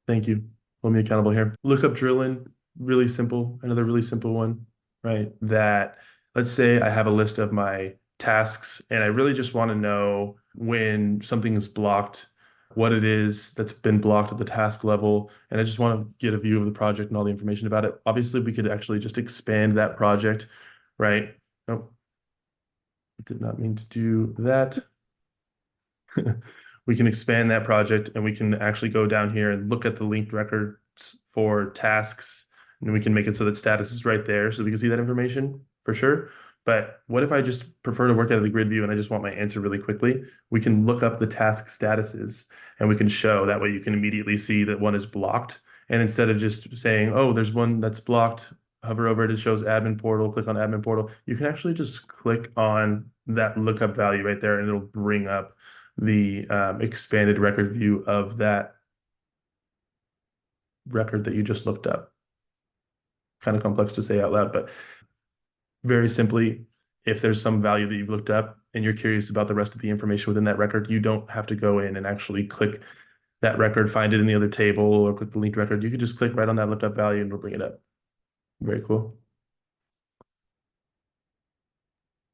Thank you. Hold me accountable here. Lookup drilling, really simple. Another really simple one, right? That let's say I have a list of my tasks and I really just want to know when something is blocked, what it is that's been blocked at the task level. And I just want to get a view of the project and all the information about it. Obviously, we could actually just expand that project, right? Oh, did not mean to do that. We can expand that project and we can actually go down here and look at the linked records for tasks. And we can make it so that status is right there so we can see that information for sure. But what if I just prefer to work out of the grid view and I just want my answer really quickly? We can look up the task statuses and we can show that way you can immediately see that one is blocked. And instead of just saying, oh, there's one that's blocked, hover over it, it shows admin portal, click on admin portal. You can actually just click on that lookup value right there and it'll bring up the expanded record view of that record that you just looked up. Kind of complex to say out loud, but very simply, if there's some value that you've looked up and you're curious about the rest of the information within that record, you don't have to go in and actually click that record, find it in the other table, or click the linked record, you could just click right on that lookup value and it'll bring it up. Very cool.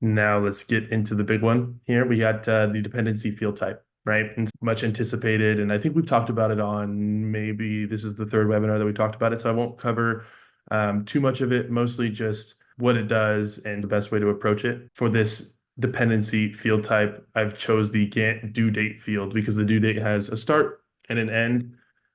Now let's get into the big one here. We got the dependency field type, right? And much anticipated. And I think we've talked about it on, maybe this is the third webinar that we talked about it. So I won't cover too much of it, mostly just what it does and the best way to approach it. For this dependency field type, I've chose the Gantt due date field because the due date has a start and an end.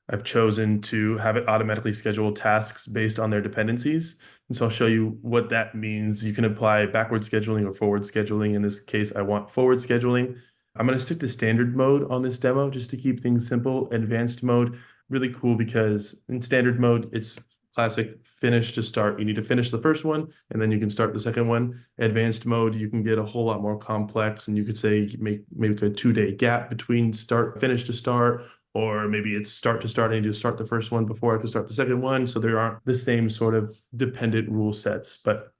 I've chosen to have it automatically schedule tasks based on their dependencies. And so I'll show you what that means. You can apply backward scheduling or forward scheduling. In this case, I want forward scheduling. I'm going to stick to standard mode on this demo just to keep things simple. Advanced mode, really cool because in standard mode, it's classic finish to start. You need to finish the first one and then you can start the second one. Advanced mode, you can get a whole lot more complex, and you could say make a 2-day gap between finish to start, or maybe it's start to start. I need to start the first one before I can start the second one. So there aren't the same sort of dependent rule sets. But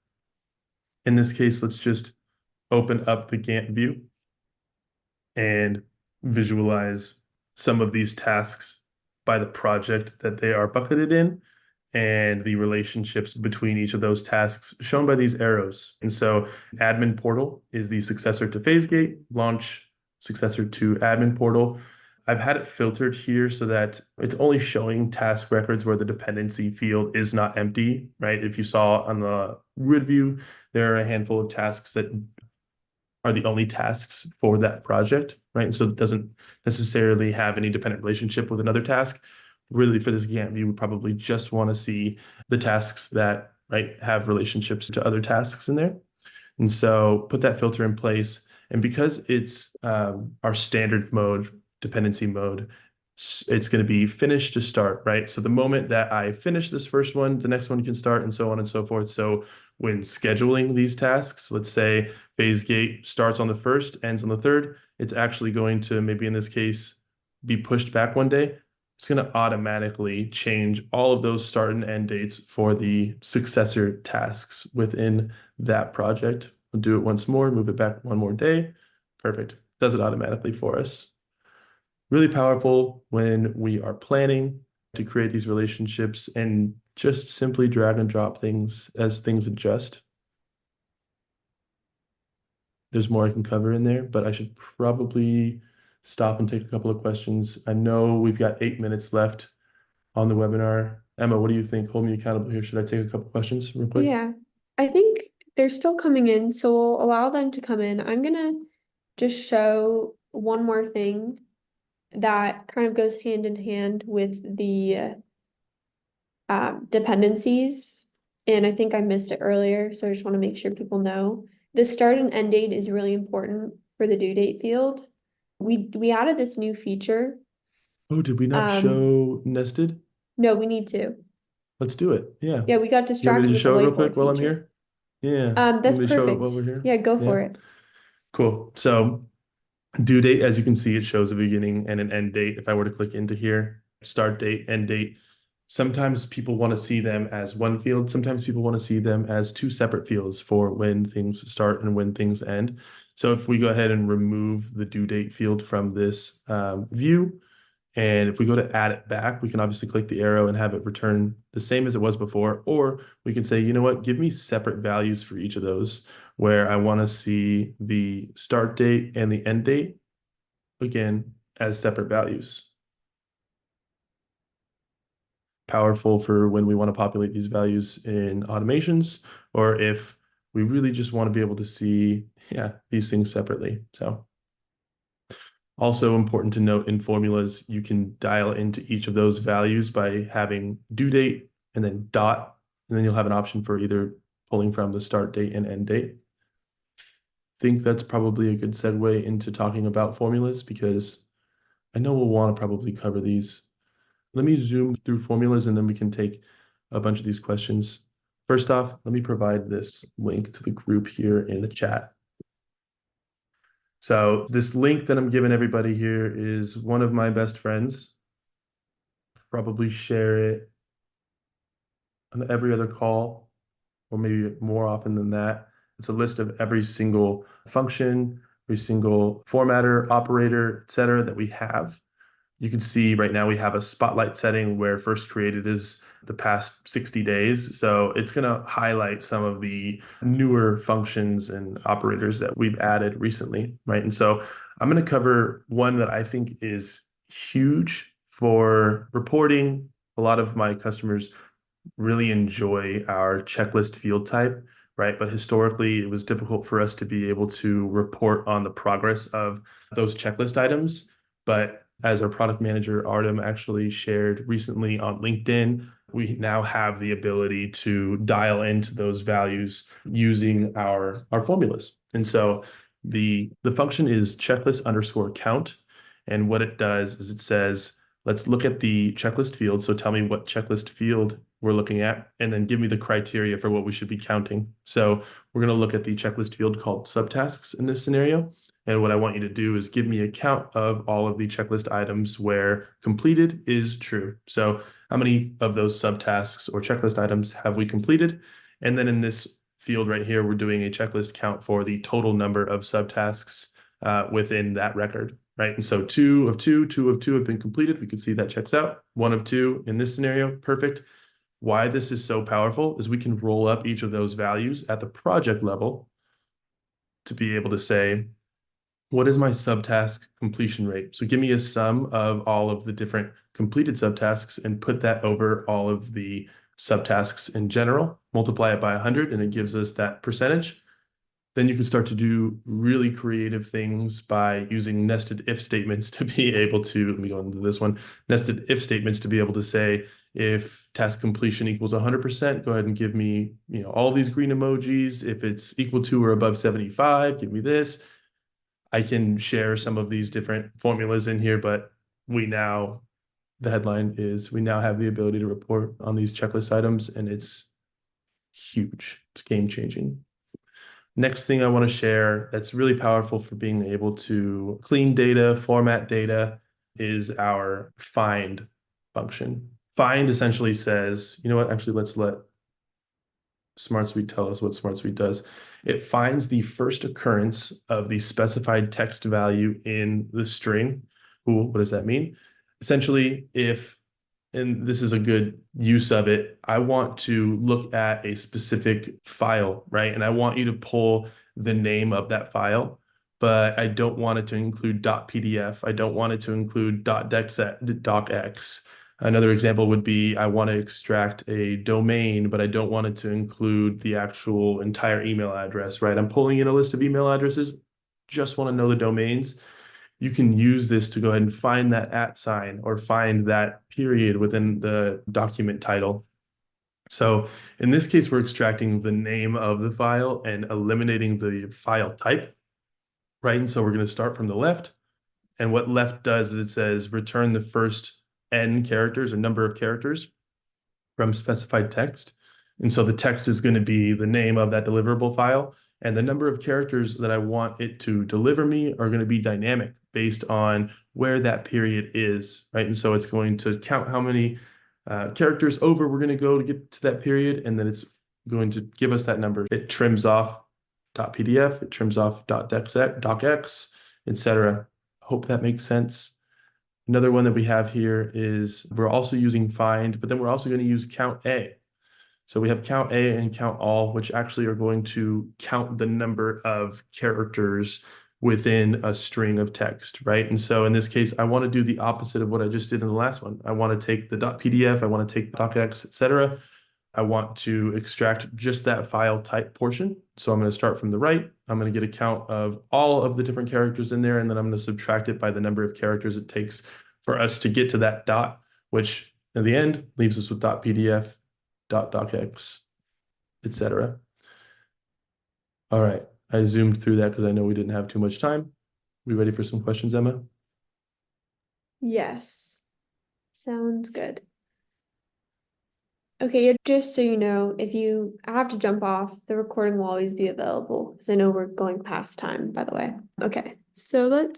in this case, let's just open up the Gantt view and visualize some of these tasks by the project that they are bucketed in and the relationships between each of those tasks shown by these arrows. And so admin portal is the successor to PhaseGate, launch successor to admin portal. I've had it filtered here so that it's only showing task records where the dependency field is not empty, right? If you saw on the grid view, there are a handful of tasks that are the only tasks for that project, right? So it doesn't necessarily have any dependent relationship with another task. Really, for this Gantt view, we probably just want to see the tasks that, right, have relationships to other tasks in there. And so put that filter in place. And because it's our standard mode, dependency mode, it's going to be finish to start, right? So the moment that I finish this first one, the next one can start, and so on and so forth. So when scheduling these tasks, let's say PhaseGate starts on the first, ends on the third, it's actually going to, maybe in this case, be pushed back one day. It's going to automatically change all of those start and end dates for the successor tasks within that project. We'll do it once more, move it back one more day. Perfect. Does it automatically for us. Really powerful when we are planning to create these relationships and just simply drag and drop things as things adjust. There's more I can cover in there, but I should probably stop and take a couple of questions. I know we've got 8 minutes left on the webinar. Emma, what do you think? Hold me accountable here. Should I take a couple questions real quick? Yeah, I think they're still coming in, so we'll allow them to come in. I'm gonna just show one more thing that kind of goes hand in hand with the dependencies. And I think I missed it earlier, so I just want to make sure people know. The start and end date is really important for the due date field. We added this new feature. Oh, did we not show nested? No, we need to. Let's do it. Yeah. Yeah, we got You want me distracted to with just the show it real whiteboard quick while I'm feature. here? Yeah. You That's want me to show it perfect. while we're here? Yeah, go Yeah. for it. Cool. So due date, as you can see, it shows a beginning and an end date. If I were to click into here, start date, end date, sometimes people want to see them as one field. Sometimes people want to see them as two separate fields for when things start and when things end. So if we go ahead and remove the due date field from this view, and if we go to add it back, we can obviously click the arrow and have it return the same as it was before. Or we can say, you know what, give me separate values for each of those, where I want to see the start date and the end date, again, as separate values. Powerful for when we want to populate these values in automations, or if we really just want to be able to see, yeah, these things separately. So also important to note, in formulas, you can dial into each of those values by having due date and then dot, and then you'll have an option for either pulling from the start date and end date. I think that's probably a good segue into talking about formulas, because I know we'll want to probably cover these. Let me zoom through formulas and then we can take a bunch of these questions. First off, let me provide this link to the group here in the chat. So this link that I'm giving everybody here is one of my best friends. Probably share it on every other call, or maybe more often than that. It's a list of every single function, every single formatter, operator, etc., that we have. You can see right now we have a spotlight setting where first created is the past 60 days. So it's going to highlight some of the newer functions and operators that we've added recently, right? And so I'm going to cover one that I think is huge for reporting. A lot of my customers really enjoy our checklist field type, right? But historically, it was difficult for us to be able to report on the progress of those checklist items. But as our product manager, Artem, actually shared recently on LinkedIn, we now have the ability to dial into those values using our formulas. And so the function is checklist underscore count. And what it does is it says, let's look at the checklist field. So tell me what checklist field we're looking at, and then give me the criteria for what we should be counting. So we're going to look at the checklist field called subtasks in this scenario. And what I want you to do is give me a count of all of the checklist items where completed is true. So how many of those subtasks or checklist items have we completed? And then in this field right here, we're doing a checklist count for the total number of subtasks within that record, right? And so two of two have been completed. We can see that checks out. One of two in this scenario, perfect. Why this is so powerful is we can roll up each of those values at the project level to be able to say, what is my subtask completion rate? So give me a sum of all of the different completed subtasks and put that over all of the subtasks in general, multiply it by 100, and it gives us that percentage. Then you can start to do really creative things by using nested if statements to be able to, let me go into this one, nested if statements to be able to say, if task completion equals 100%, go ahead and give me, all these green emojis. If it's equal to or above 75, give me this. I can share some of these different formulas in here, but the headline is we now have the ability to report on these checklist items, and it's huge. It's game changing. Next thing I want to share that's really powerful for being able to clean data, format data, is our find function. Find essentially says, you know what, actually, let's let SmartSuite tell us what SmartSuite does. It finds the first occurrence of the specified text value in the string. Ooh, what does that mean? Essentially, and this is a good use of it, I want to look at a specific file, right? And I want you to pull the name of that file, but I don't want it to include .pdf. I don't want it to include .docx. Another example would be I want to extract a domain, but I don't want it to include the actual entire email address, right? I'm pulling in a list of email addresses, just want to know the domains. You can use this to go ahead and find that @ sign or find that period within the document title. So in this case, we're extracting the name of the file and eliminating the file type, right? And so we're going to start from the left. And what left does is it says return the first n characters or number of characters from specified text. And so the text is going to be the name of that deliverable file. And the number of characters that I want it to deliver me are going to be dynamic based on where that period is, right? And so it's going to count how many characters over we're going to go to get to that period. And then it's going to give us that number. It trims off .pdf, it trims off .docx, etc. Hope that makes sense. Another one that we have here is we're also using find, but then we're also going to use count A. So we have count A and count all, which actually are going to count the number of characters within a string of text, right? And so in this case, I want to do the opposite of what I just did in the last one. I want to take the .pdf, I want to take .docx, etc. I want to extract just that file type portion. So I'm going to start from the right. I'm going to get a count of all of the different characters in there, and then I'm going to subtract it by the number of characters it takes for us to get to that dot, which in the end leaves us with .pdf, .docx, etc. All right, I zoomed through that because I know we didn't have too much time. We ready for some questions, Emma? Yes. Sounds good. Okay, just so you know, if you have to jump off, the recording will always be available because I know we're going past time, by the way. Okay, so do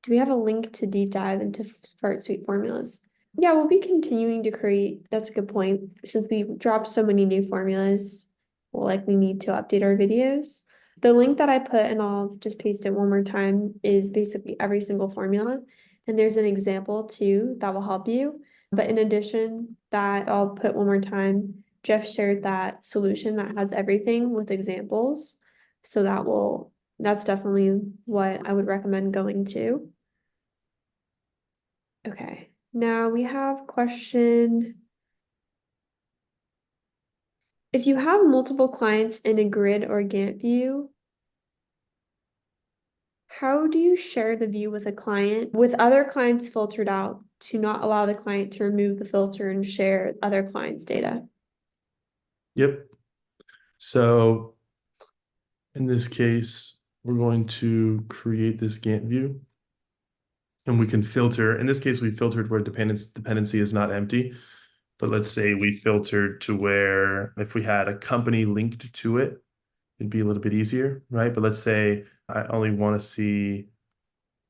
we have a link to deep dive into SmartSuite formulas? Yeah, we'll be continuing to create, that's a good point. Since we dropped so many new formulas, we'll likely need to update our videos. The link that I put, and I'll just paste it one more time, is basically every single formula. And there's an example too that will help you. But in addition, that I'll put one more time, Jeff shared that solution that has everything with examples. So that's definitely what I would recommend going to. Okay, now we have question. If you have multiple clients in a grid or Gantt view, how do you share the view with a client with other clients filtered out to not allow the client to remove the filter and share other clients' data? Yep. So in this case, we're going to create this Gantt view. And we can filter. In this case, we filtered where dependency is not empty. But let's say we filtered to where if we had a company linked to it, it'd be a little bit easier, right? But let's say I only want to see,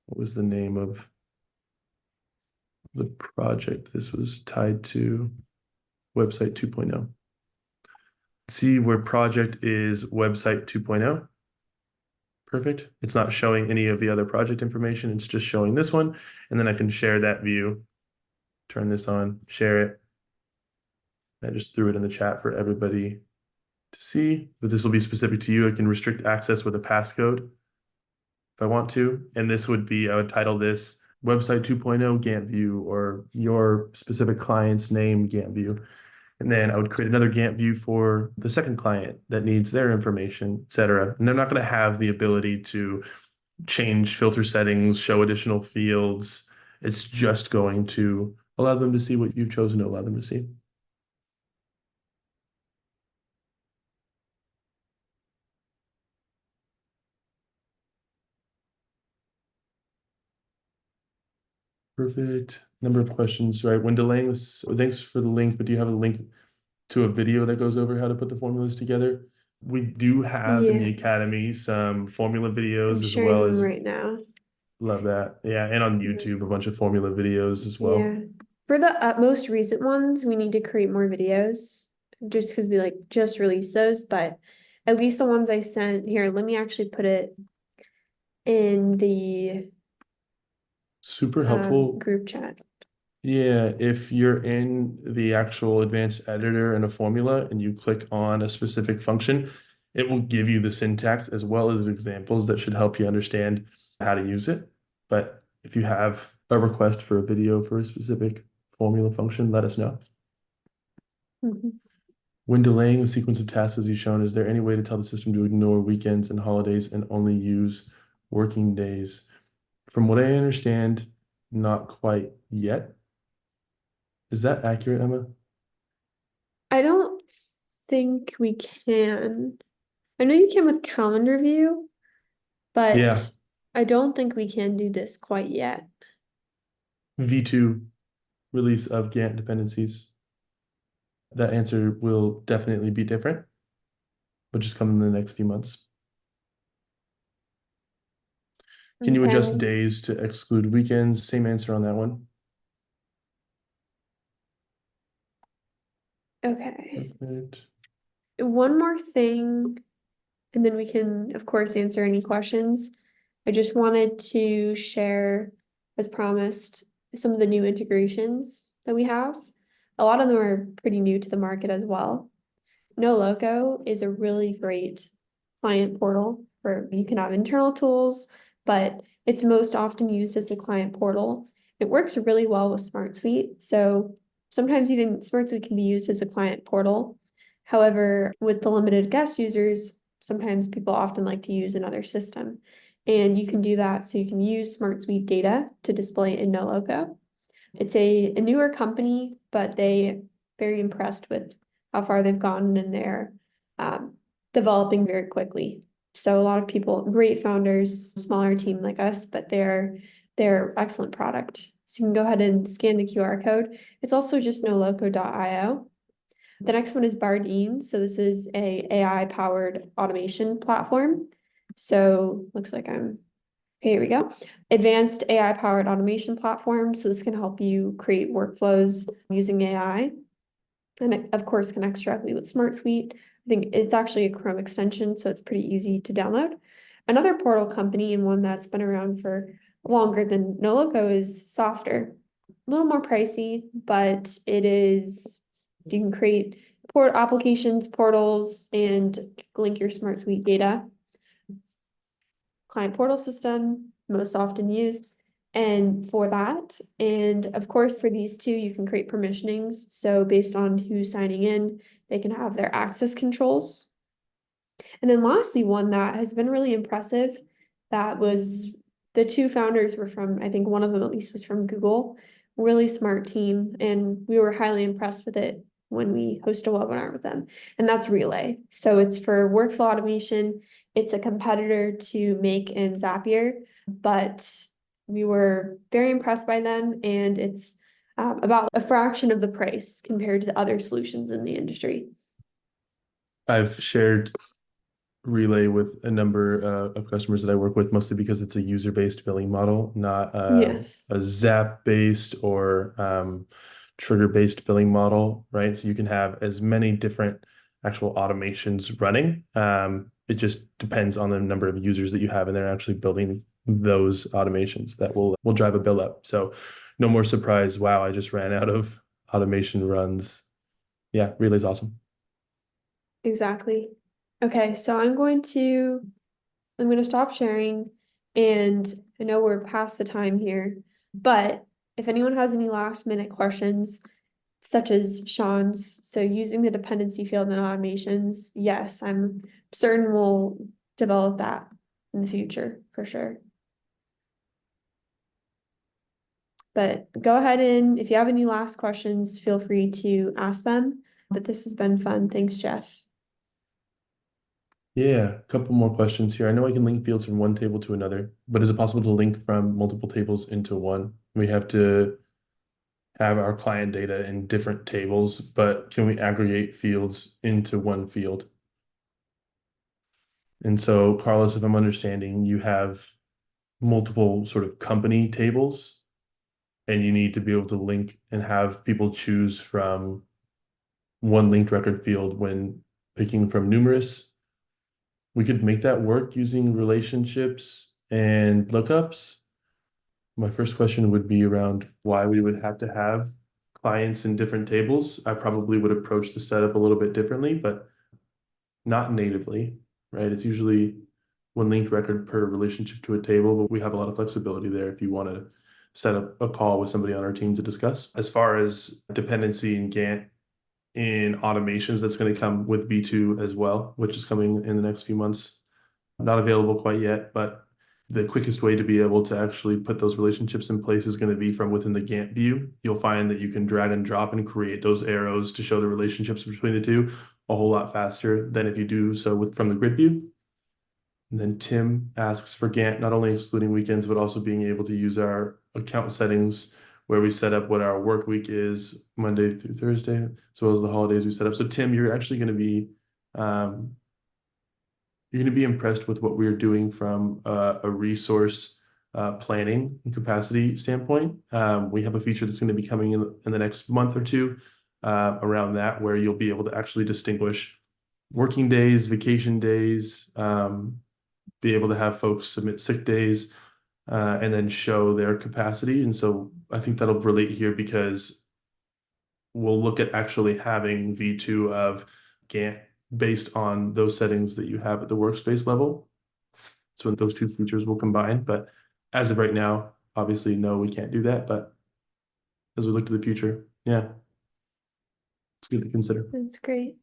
what was the name of the project this was tied to? Website 2.0. See where project is website 2.0. Perfect. It's not showing any of the other project information. It's just showing this one. And then I can share that view, turn this on, share it. I just threw it in the chat for everybody to see, but this will be specific to you. I can restrict access with a passcode if I want to. And this would be, I would title this website 2.0 Gantt view or your specific client's name Gantt view. And then I would create another Gantt view for the second client that needs their information, et cetera. And they're not going to have the ability to change filter settings, show additional fields. It's just going to allow them to see what you've chosen to allow them to see. Perfect. Number of questions, right? When delaying this, thanks for the link, but do you have a link to a video that goes over how to put the formulas together? We do have in the Yeah, academy some formula I'm videos as sharing well them as, right now. love that. Yeah, and on YouTube, a bunch of formula videos as well. Yeah. For the most recent ones, we need to create more videos just because we like just released those, but at least the ones I sent here, let me actually put it in the Super helpful. group chat. Yeah, if you're in the actual advanced editor in a formula and you click on a specific function, it will give you the syntax as well as examples that should help you understand how to use it. But if you have a request for a video for a specific formula function, let us know. Mhm. When delaying the sequence of tasks as you've shown, is there any way to tell the system to ignore weekends and holidays and only use working days? From what I understand, not quite yet. Is that accurate, Emma? I don't think we can. I know you can with calendar view, Yeah, but I don't think we can do this quite yet. V2 release of Gantt dependencies. That answer will definitely be different, but just come in the next few months. Can you adjust Okay. days to exclude weekends? Same answer on that one. Okay. Perfect. One more thing, and then we can, of course, answer any questions. I just wanted to share, as promised, some of the new integrations that we have. A lot of them are pretty new to the market as well. No Loco is a really great client portal where you can have internal tools, but it's most often used as a client portal. It works really well with SmartSuite. So sometimes even SmartSuite can be used as a client portal. However, with the limited guest users, sometimes people often like to use another system. And you can do that so you can use SmartSuite data to display in NoLoco. It's a newer company, but they very impressed with how far they've gone in their developing very quickly. So a lot of people, great founders, smaller team like us, but they're excellent product. So you can go ahead and scan the QR code. It's also just noloco.io. The next one is Bardeen. So this is a AI powered automation platform. So looks like okay, here we go. Advanced AI powered automation platform. So this can help you create workflows using AI. And it, of course, connects directly with SmartSuite. I think it's actually a Chrome extension, so it's pretty easy to download. Another portal company and one that's been around for longer than Noloco is softer. A little more pricey, but you can create port applications, portals, and link your SmartSuite data. Client portal system, most often used. And for that, and of course, for these two, you can create permissionings. So based on who's signing in, they can have their access controls. And then lastly, one that has been really impressive, that was the two founders were from, I think one of them at least was from Google, really smart team. And we were highly impressed with it when we host a webinar with them. And that's Relay. So it's for workflow automation. It's a competitor to Make and Zapier, but we were very impressed by them. And it's about a fraction of the price compared to the other solutions in the industry. I've shared Relay with a number of customers that I work with, mostly because it's a user-based billing model, not Yes. a Zap-based or trigger-based billing model, right? So you can have as many different actual automations running. It just depends on the number of users that you have, and they're actually building those automations that will drive a bill up. So no more surprise. Wow, I just ran out of automation runs. Yeah, Relay's awesome. Exactly. Okay, so I'm going to stop sharing, and I know we're past the time here, but if anyone has any last minute questions, such as Sean's, so using the dependency field in automations, yes, I'm certain we'll develop that in the future for sure. But go ahead, and if you have any last questions, feel free to ask them. But this has been fun. Thanks, Jeff. Yeah, a couple more questions here. I know I can link fields from one table to another, but is it possible to link from multiple tables into one? We have to have our client data in different tables, but can we aggregate fields into one field? And so, Carlos, if I'm understanding, you have multiple sort of company tables, and you need to be able to link and have people choose from one linked record field when picking from numerous. We could make that work using relationships and lookups. My first question would be around why we would have to have clients in different tables. I probably would approach the setup a little bit differently, but not natively, right? It's usually one linked record per relationship to a table, but we have a lot of flexibility there if you want to set up a call with somebody on our team to discuss. As far as dependency and Gantt in automations, that's going to come with V2 as well, which is coming in the next few months. Not available quite yet, but the quickest way to be able to actually put those relationships in place is going to be from within the Gantt view. You'll find that you can drag and drop and create those arrows to show the relationships between the two a whole lot faster than if you do so from the grid view. And then Tim asks for Gantt, not only excluding weekends, but also being able to use our account settings where we set up what our work week is Monday through Thursday, as well as the holidays we set up. So Tim, you're actually going to be impressed with what we're doing from a resource planning and capacity standpoint. We have a feature that's going to be coming in the next month or two around that, where you'll be able to actually distinguish working days, vacation days, be able to have folks submit sick days, and then show their capacity. And so I think that'll relate here because we'll look at actually having V2 of Gantt based on those settings that you have at the workspace level. So those two features will combine. But as of right now, obviously, no, we can't do that. But as we look to the future, yeah, it's good to consider. That's great.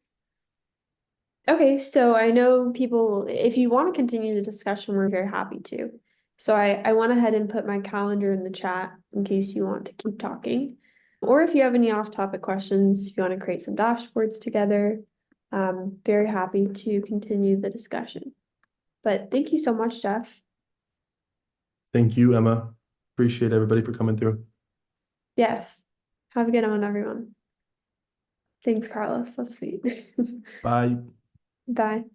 Okay, so I know people, if you want to continue the discussion, we're very happy to. So I went ahead and put my calendar in the chat in case you want to keep talking. Or if you have any off-topic questions, if you want to create some dashboards together, very happy to continue the discussion. But thank you so much, Jeff. Thank you, Emma. Appreciate everybody for coming through. Yes. Have a good one, everyone. Thanks, Carlos. That's sweet. Bye. Bye.